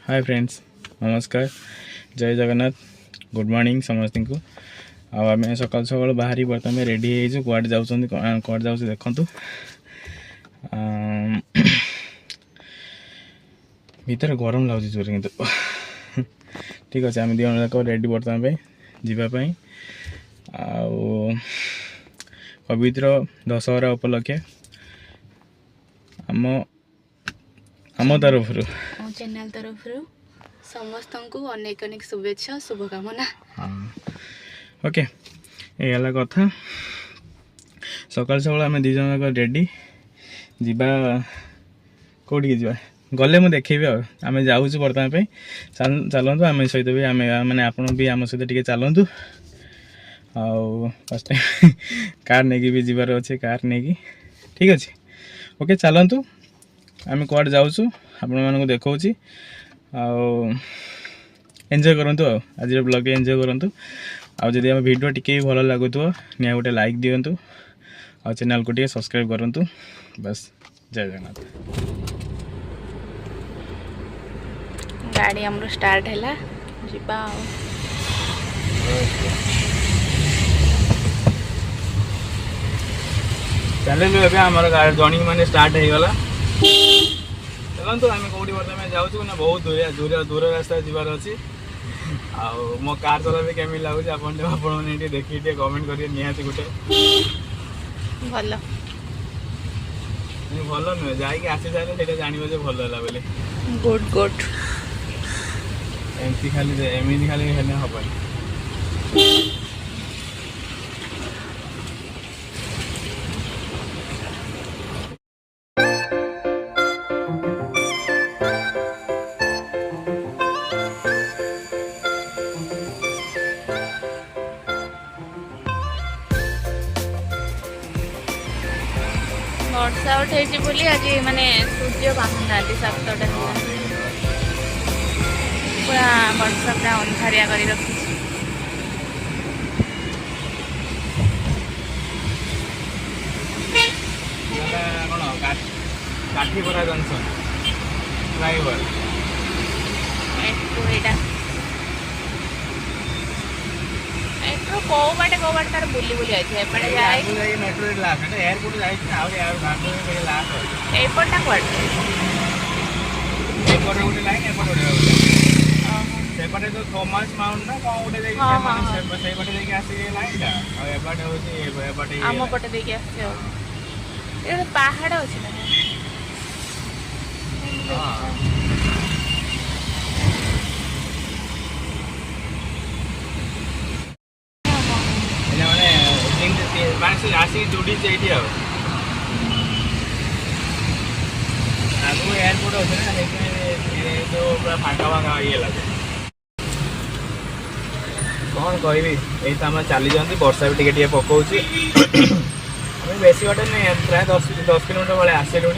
Hi friends, नमस्कार, जय Jagannath, good morning समस्त को। आम सकाल सकाल बाहरी बर्तमान रेडी हो कड़े जाऊँ देखु भितर गरम लगुच जोर कि ठीक अच्छे आम दिज जाक रेडी बर्तमान जावाई पवित्र दशहरा उपलक्षे आम तरफ चैनल तरफ समस्त को अनेक अनेक शुभेच्छा शुभकामना। हाँ ओके ये कथा सकाल सकाल आम दिज जाक रेडी जीवा कौटी जा गले मुझे देखेबी आम जाऊँ बर्तमान चलतु आम सहित भी आम मैंने आप भी आम सहित टे चलतु फर्स्ट टाइम कार नहीं भी जीवार अच्छे कार नहीं ठीक अच्छे ओके चलतु आम कड़े जाऊँ आपण मानक देखा एंजॉय करंतु आज ब्लॉग एंजॉय करंतु आदि आम वीडियो टिके भल लगुव नि गोटे लाइक दिंतु आ चैनल को टे सब्सक्राइब करंतु बस जय जगन्नाथ। गाड़ी हमरो स्टार्ट हैला जिबा चैनल एबे हमर गाड़ी जर्नी माने स्टार्ट हो गला चलतु आम कौटी बर्तमान जाऊँ ना बहुत दूर दूर रास्ता जीवार अच्छी आ मो कार चला केमी लगुच आपने देखिए कमेंट करिए निहाती गोटे भल भल नुहे जाकि आसी सारे जानवे भल है बोले गुड गुड एमती खाली हेल्ले हम वर्षा उठे बोली आज माने सूर्य बाहु ना 7टा पूरा वर्षा पूरा अंधारिया कर रखी काठीपरा जंक्शन फ्लाईओवर मेट्रो एटा मेट्रो को बाटे तार बुली बुली आइछे एपटे जाय मेट्रो लास्ट एयरपोर्ट जाय आ यार घाटो में लास्ट एयरपोर्ट टा कोड एयरपोर्ट उठे लाइन एयरपोर्ट उठे सेपटे तो थॉमस माउंट ना कौन उठे जाई से सेपटे जाई के आसी लाइन टा आ एपटे होची एपटे आम पटे दे के आसे ए पहाड़ अछि ना हां मानसी आसी जुड़ी चाहिए आगु एयरपोर्ट अच्छे ना तो पूरा फाँका फाँका ये लगे कौन कहबी यही तो आम चली जाती वर्षा भी टे पकाऊँ बेसी बाटे नहीं प्राय 10 किलोमीटर भाई आसलु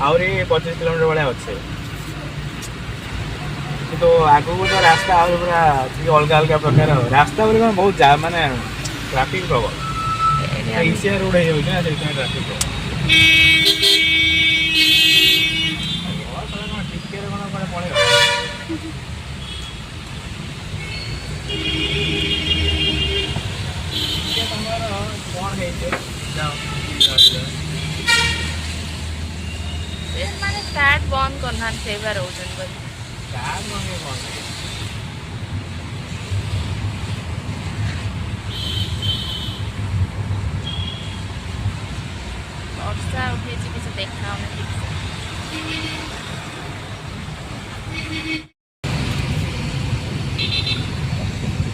आहरी 25 किलोमीटर भाया अच्छे तो आगू तो रास्ता आ पूरा अलग अलग प्रकार रास्ता बोले बहुत माने ट्राफिक प्रबल ईसिया रोड हो ना से ट्राफिक माने स्टार्ट बंद करना से बार होजन बस स्टार्ट बंद वर्षा उठे किसी देखा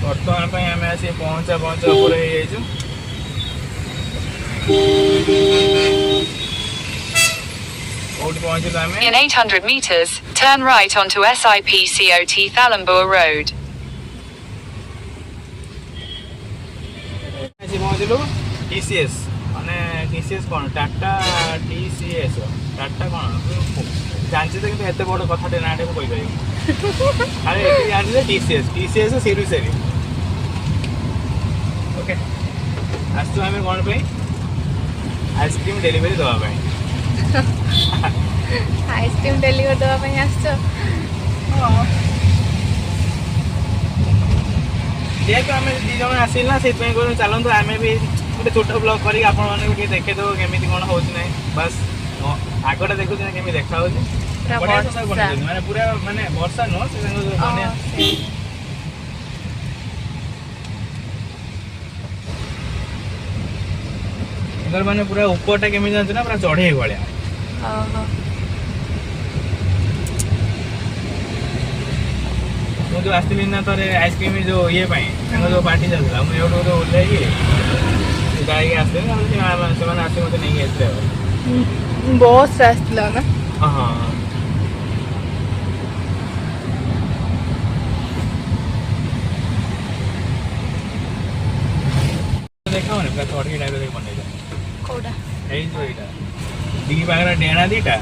बर्तमान आम आसी पहुँचा In 800 meters, turn right onto SIPCOT Thalambur Road. पहुँचलु TCS माने TCS कौन टाटा TCS टाटा कौन जानते तो कि बड़ कथा ना कहीपर अरे जानते TCS सीरी सेरी ओके आसु आम कौन पे आइसक्रीम डेलीवरी दवाई आइसक्रीम डेलीवरी दवा आस ଯେହେତु ଆମେ 2 ଜଣ ଆସିଲେ ନା ସେଇଥିପାଇଁ କହିଲୁ ଚାଲନ୍ତୁ ଆମେ ବି ଗୋଟେ ଛୋଟ ବ୍ଲଗ କରିକି ଆପଣମାନଙ୍କୁ ଟିକେ ଦେଖେଇଦେବୁ କେମିତି କ'ଣ ହେଉଛି ନାହିଁ ବାସ୍ ଆଗଟା ଦେଖୁଛୁ ନା କେମିତି ଦେଖା ହେଉଛି ମାନେ ପୁରା ମାନେ ବର୍ଷା ନୁହଁ ସେ ବନ୍ୟା ମାନେ ପୁରା ଉପରଟା କେମିତି ଜାଣିଛୁ ନା ପୁରା ଚଢେଇ ଭଳିଆ ମୁଁ ଯୋଉ ଆସିଥିଲି ନା ଥରେ ଆଇସ୍କ୍ରିମ୍ ଯୋଉ ଇଏ ପାଇଁ ତାଙ୍କ ଯୋଉ ପାର୍ଟି ଚାଲିଥିଲା ମୁଁ ଏଇଠୁ ଗୋଟେ ଓହ୍ଲେଇକି ଯାଇକି ଆସିଥିଲି ସେମାନେ ଆସି ମୋତେ ନେଇକି ଆସିଥିଲେ ଆଉ ବସ୍ ଆସିଥିଲା ନା ହଁ ଦେଖାଉନି ପୁରା ଚଢେଇ ଟାଇପ୍ ର ବନେଇଲା କୋଉଟା ଏଇ ଯୋଉ ଏଇଟା ଦି ପାଖରେ ଡେଣା ଦିଟା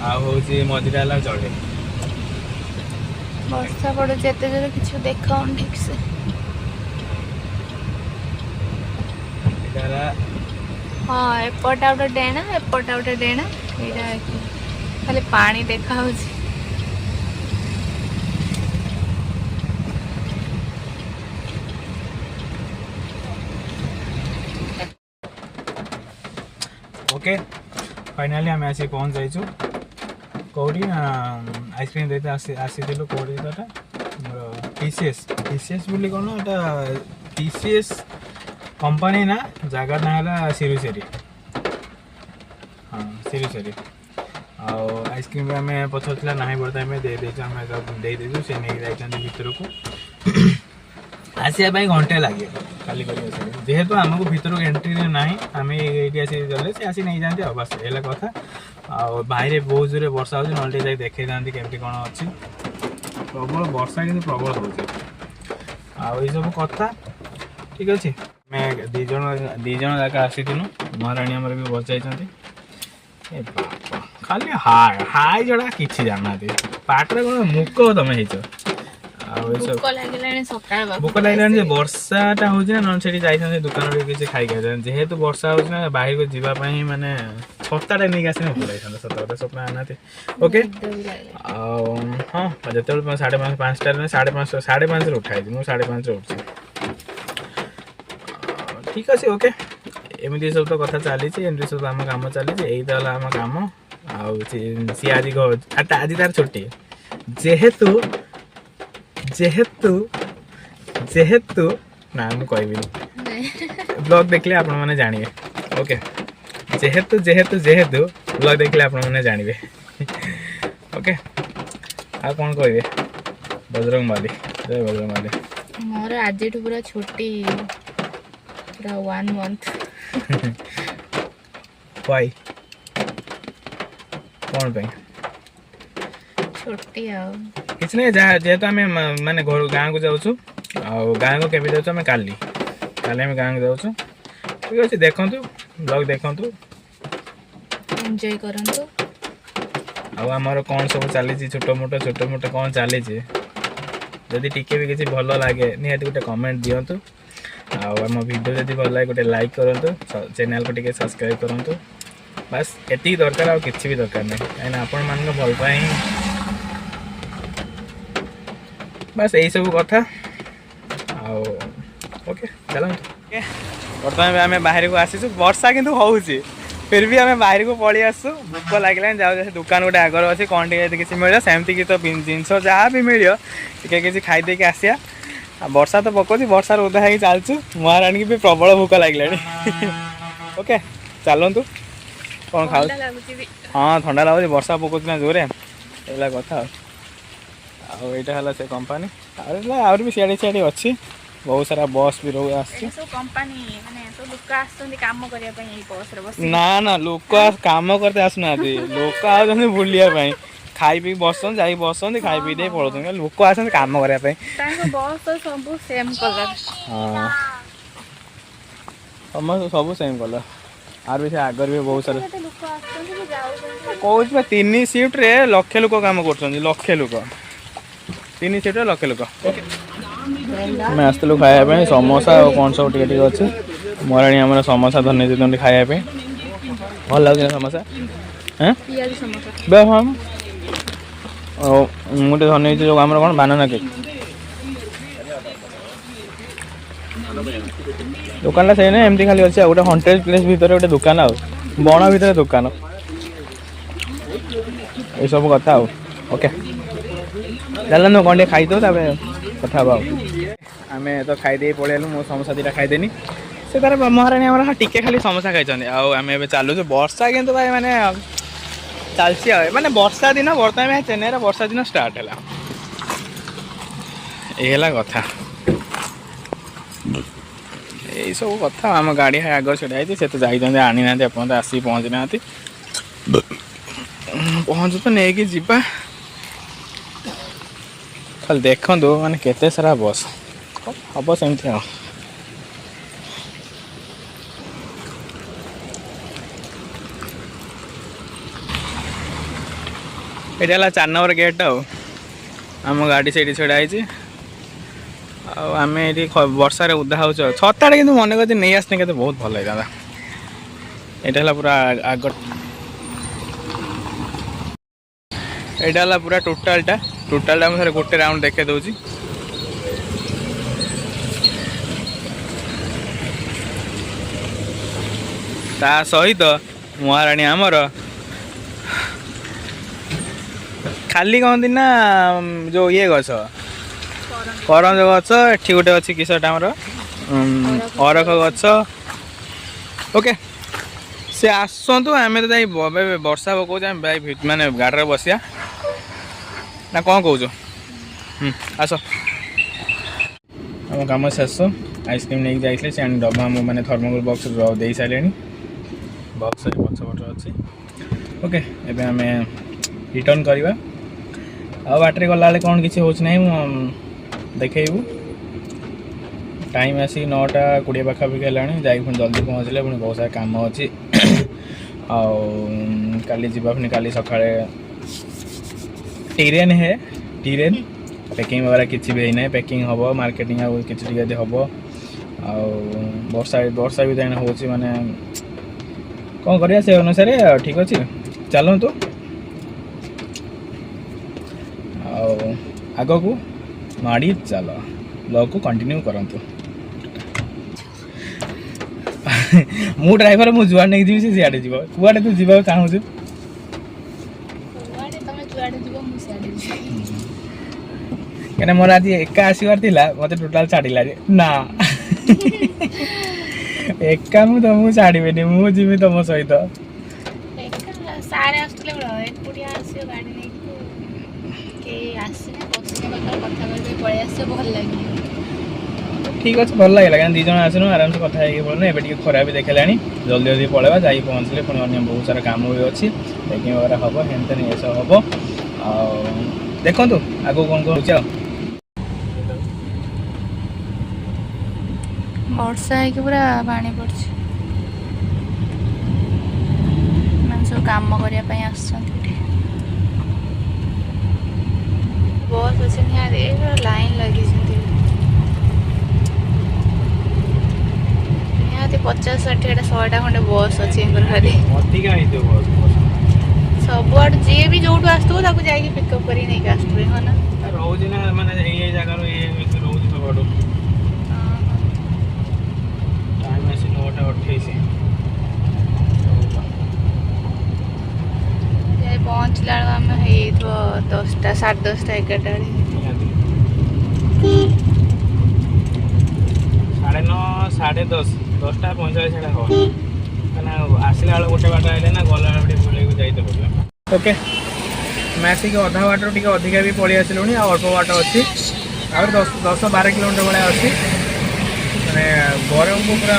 ଆଉ ହଉଛି ମଝିରେ ହେଲା ଚଢେଇ ବର୍ଷା ପଡୁଛି ଏତେ ଜୋରେ କିଛି ଦେଖାଉନି ଠିକ ସେ ହଁ ଏପଟା ଗୋଟେ ଡେଣା ଏପଟା ଗୋଟେ ଡେଣା ଏଇଟା ଖାଲି ପାଣି ଦେଖା ହଉଛି ओके फाइनाली आम आसी पहुँच जाइछु कौड़ी आइसक्रीम देते आसीलु कौड़ी एटा मोर टीसीएस बोली कौन एटा टीसीएस कंपनी ना जगह ना है सिरुसेरी हाँ सिरुसेरी आइसक्रीम आम पचारा ना पड़ता आम दे देदेचु से नहीं जाइए भितर को आसवाई घंटे लगे खाली जेहेतु आमको भितर एंट्री ना आम ये गले से आसी नहीं जाते बस ये कथा बाहर बहुत जोर वर्षा हो ना देखी था केमती कौन अच्छी प्रबल वर्षा कि प्रबल हो सब कथा ठीक अच्छे मैं दी जन जाक आसी महाराणी आमर भी बस जाइए खाली हाय हाय जड़ा किसी जाना पाटे कौन मुक तुम भोक लगे वर्षाटा हो जाइए दुकान किसी खाई जेहेतु वर्षा हो बाहर को जावाई मानने छताटा नहीं आसने पड़े सत स्वप्न आना ओके हाँ जो 5:30 5:30 उठाई मुझे 5:30 उठी ठीक अच्छे ओके एमती सब तो कथा चली एमती सब आम कम चली यही तो आम कम सी आज आज तार छुट्टी जेहेतु जेहेतु जेहेतु ना मुझे कहबी ब्लॉग देखले आपण मैंने जानिए ओके जेहेतु जेहेतु जेहेतु ब्लॉग देखले आपण मैंने जानिए ओके आ कौन कहबे बजरंग बाली जय बजरंग बाली मोर आज पूरा छुट्टी पूरा 1 मंथ वाई कौन पे छुट्टी किसी नहीं जहाँ जेहेतु आम मानने घर गाँव को जाऊँ गाँव को केवे जाऊँ काली काली आम गाँव को जाऊँ ठीक अच्छे देखु ब्लॉग देखु एंजॉय करंतु आमर कौन सब चली छोट मोट कौन चली जदि टिके भी किसी भल लगे निहाती गोटे कमेंट दिंतु आम वीडियो जब भल लगे गोटे लाइक करूँ चैनल को टिके सब्सक्राइब करूँ बस एति दरकार आ किसी भी दरकार नहीं कहीं आपण मान भल पाए बस यही सब कथा ओके चलो बर्तमान आम बाहर को आसीचु वर्षा किंतु होउची फिर भी आम बाहर को पलि आसु भोक लगे जाओ दुकान गोटे आगर अच्छी कौन किसी मिल सेमती कि तो जिनस जहाँ भी मिल किसी खाईदे कि आसिया वर्षा तो पकाउची वर्षार ओदा हो चलचु महाराणी की भी प्रबल भोक लगे ओके चलतु कौन खाऊ हाँ ठंडा लगुच वर्षा पकाउची ना जोरे एला कथा आईटा है से कंपानी आउर भी सियाड़े सियाड़े अच्छी बहुत सारा बस भी रोज ना ना लोक काम करते आसना लोक आसते बुलिया खाई पी बसन जा बसते खाई पी दे पड़ते लोक आस काम करने सब सेम कलर आर भी से आगर भी बहुत सारा कौन 3 शिफ्ट रे लक्षे लोक काम कर लक्षे लोक 3 शिफ्ट रे लक्षे लोक आम आसलु खायापी समोसा और कौन सब टे अच्छे महाराणी आम समोसा धनी देते खायापी भल लगे समोसा हाँ गोटे धनी जो आम कौन बानाना केक दुकान से एमती खाली अच्छे गोटे 100 प्लेस भितर गोटे दुकान आ बण भितर दुकान ये सब कथा ओके चल कौन खाई दो कथा आम तो खाईदे पलू मो समोसा दुटा खाईदेनी से तार महाराणी आम टिके खाली समोसा खाई आम ए चलुच वर्षा कि भाई मैंने चलसी मैंने वर्षा दिन बर्तमान चेन्नई वर्षा दिन स्टार्ट है ये कथा यही सब कथा आम गाड़ी आग छड़ा से तो जाइए आनी ना एपर्त आसी पहुँची ना पहुँचु तो नहीं कि जीवा खाली देखु माने केते सारा बस हम सेमती हाँ ये 4 नंबर गेट आम गाड़ी से छड़ाई आम ये वर्षा उदा हो छता कि मन कर नहीं आसने के बहुत भल लगा यहाँ पूरा आग यहाँ पूरा टोटालटा मुझे गोटे राउंड देखे दूसरी ता सहित महाराणी आमर खाली कहती ना जो ये गछ करंज गछ एठी गोटे अच्छी किसटा आमर अरख गछ ओके से आसतु आम तो जाई वर्षा पकाऊँ माने गाड़ी बसिया ना कौन कौच आस आम कम शेष आइसक्रीम नहीं जाइए से डब्बा मैंने थर्मोकोल बक्स दे सारे बक्स पछपट अच्छी ओके एबे आम रिटर्न करवा आ बाटर गला कौन किसी हो देखू टाइम आसी 9:20 पाखापाखि है जा जल्दी पहुँचले पुणी बहुत सारा कम अच्छी आली जावा पुणी काली सका टीरेन है टीरेन पैकिंग वगैरह किसी भी ना पैकिंग हम मार्केटिंग किसी हम वर्षा भी देना हो माने कौन करिया से अनुसार ठीक अच्छे चलतु आग को माड़ी चल ब्लॉग को कंटिन्यू करंतु मु ड्राइवर मु जुआड़ नहीं जी से सियाड़े जीव कुआड़े तू जीवा चाहूँ क्या मोर आज एका आसबार मत टोटाल छाड़ा ना एका मु तुमको छाड़बेनि मुझे तुम सहित ठीक अच्छे भल लगे क्या दीज आसन आराम से कथा पड़ना ए खरा भी देखला जल्दी जल्दी पलैया जा पहुँचले पुणी अन्य बहुत सारा कम भी अच्छी पैकिंग वगैरह हम हेन ये सब हम देखु आगे कौन कौन हो वर्षा है पूरा पानी पड़ी मैंने सब कम करने बस अच्छे लाइन लगी 50-60 100टा खंडे बस अच्छे खाली सब आड़ जी भी जो आसो पिकअप कर नहीं आसवे हाँ ना रोज ना माने ये जगह ये रोज सब टाइम आसी 9:28 पहुँचला आम 10टा 10:30 11टा 9:30 10टा 45 हम आसला गोटे बाट आए ना गला बुले जाइए पड़ा ओके मैं आसिक अधा बाट टे अधिका भी पलि आसलुँ अल्प बाट अच्छी आ 10-12 किलोमीटर भाया अच्छी मैंने गरम को पूरा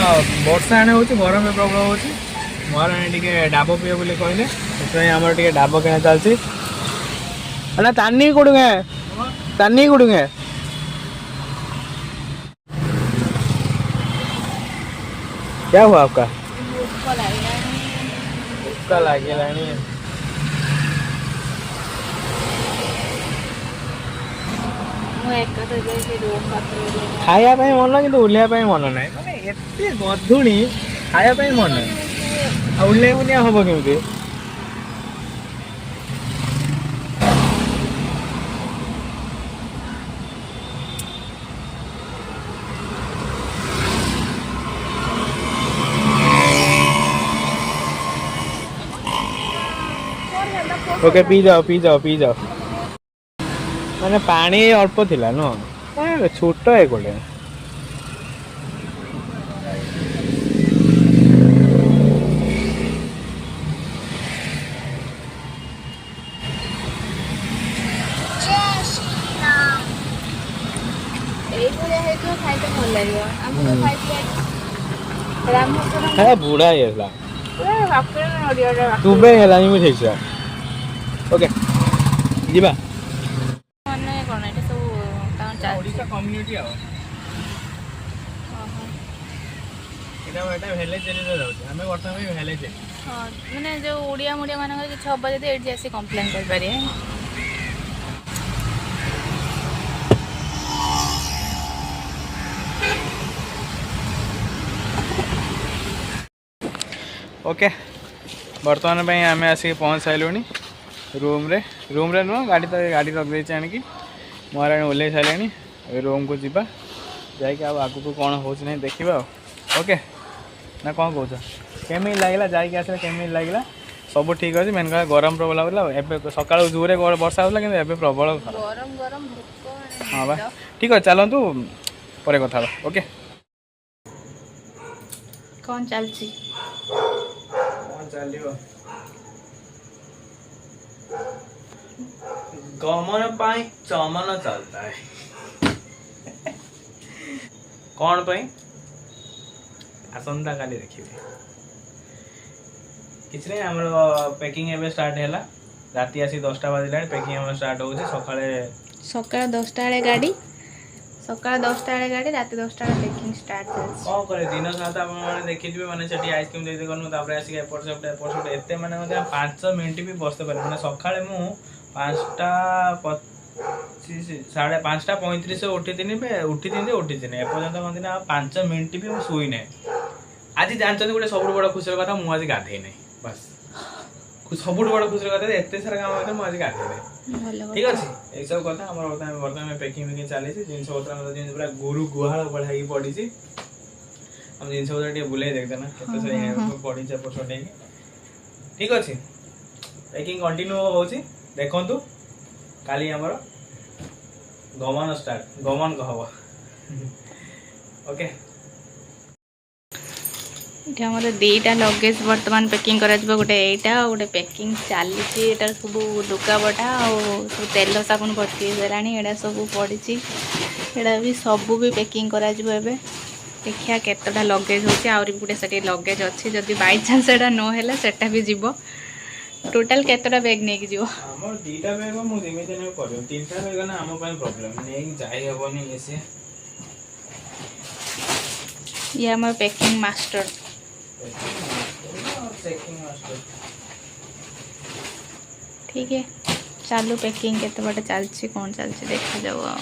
वर्षा आने हो गरम भी प्रबल हो महाराणी टे डाब पीए बोले कहले से आम टे डाब किना चलती ना तानी कोड़ूंगे तानी कोड़ूंगे क्या हुआ आपका भूख लगे खायापी मन कि ओह्लैया मन ना मैंने एत गधुणी खायापी मन ओह्लैया बुनिया हम केमी ओके पी जाओ पी जाओ पी जाओ माने पानी अल्प थिला नो छोट है कोले है बुढ़ा ये ला तू बे हेला नहीं मुझे इच्छा ओके जीवा ओडिशा कम्युनिटी आओ एटा विलेज एरिया जाउछ हमें वर्तमान विलेज हाँ मैंने जो ओडिया मुडिया मानक किसी हम जब ये आसी कम्प्लेन कर ओके बर्तमान पे आम आसिक पहुँच सारूँ रूम रे नुह गाड़ी तो गाड़ी रखी आणिकी महाराणी ओल्ल सारे रूम को जीवा जाकि आग को कौन हो देखा ओके ना कौन कौच केमी लगला जाकि आस केमी लगला सब ठीक अच्छे मेन कह गरम प्रबल होगा सका जोरे वर्षा होगा कि प्रबल हाँ बा ठीक है चलतु पर कथा ओके कौन चलती चलो गमन पाई चमन चलता है कौन पाई आसंता काली देखिए किसी नहीं आम पैकिंग एवं स्टार्ट है राति आसी 10टा बाजिला पैकिंग स्टार्ट हो सकाल 10टा बेले गाड़ी सकाल 10टा बेले गाड़ी राति 10टा बेले पैकिंग स्टार्ट कौन करे दिन सात आप देखिए मैंने आइसक्रीम दे गलु आसिक एपट सेपट एत मैंने 5 मिनट भी बसते पारे मैंने सका मु 5:35 उठी एपर्तंत कहते 5 मिनट भी शुई ना आज जानते गोटे सब बड़ खुशी कथा मुझे गाधे ना बस सब बड़ खुशी कथा एत सारा काम मुझे गाधे ना ठीक अच्छे ये सब कथा बर्तमान पैकिंग फैकिंग चली जिन पत्र पूरा गुरु गुहाल बढ़ाई पड़ी हम जिन पत्र बुले देखते ना केत पड़ी पटे ठीक अच्छे पैकिंग कंटिन्यू हो देखु काली आमर गमन स्टार्ट गमन कहब ओके ये दीटा लगेज बर्तमान पैकिंग करा गोटे यहाँ गोटे पैकिंग चली सब लुगापटा सब तेल साबुन भर्ती होगा सब पड़ी यहाँ भी सब भी पैकिंग करा देखिया केतटा लगेज होरी गोटे से लगेज अच्छी जदि बाई चांस एटा नहला सेटा भी जीव टोटाल केतटा बैग नहीं जीव हमर दीटा बैग मु जेमिते नै करियो तीनटा बैग ना हम पय प्रॉब्लम नै जाई हेबनी एसे ये हमर पैकिंग मास्टर ठीक है चालू पैकिंग केते बटे चलछि कोन चलछि देखा जाओ।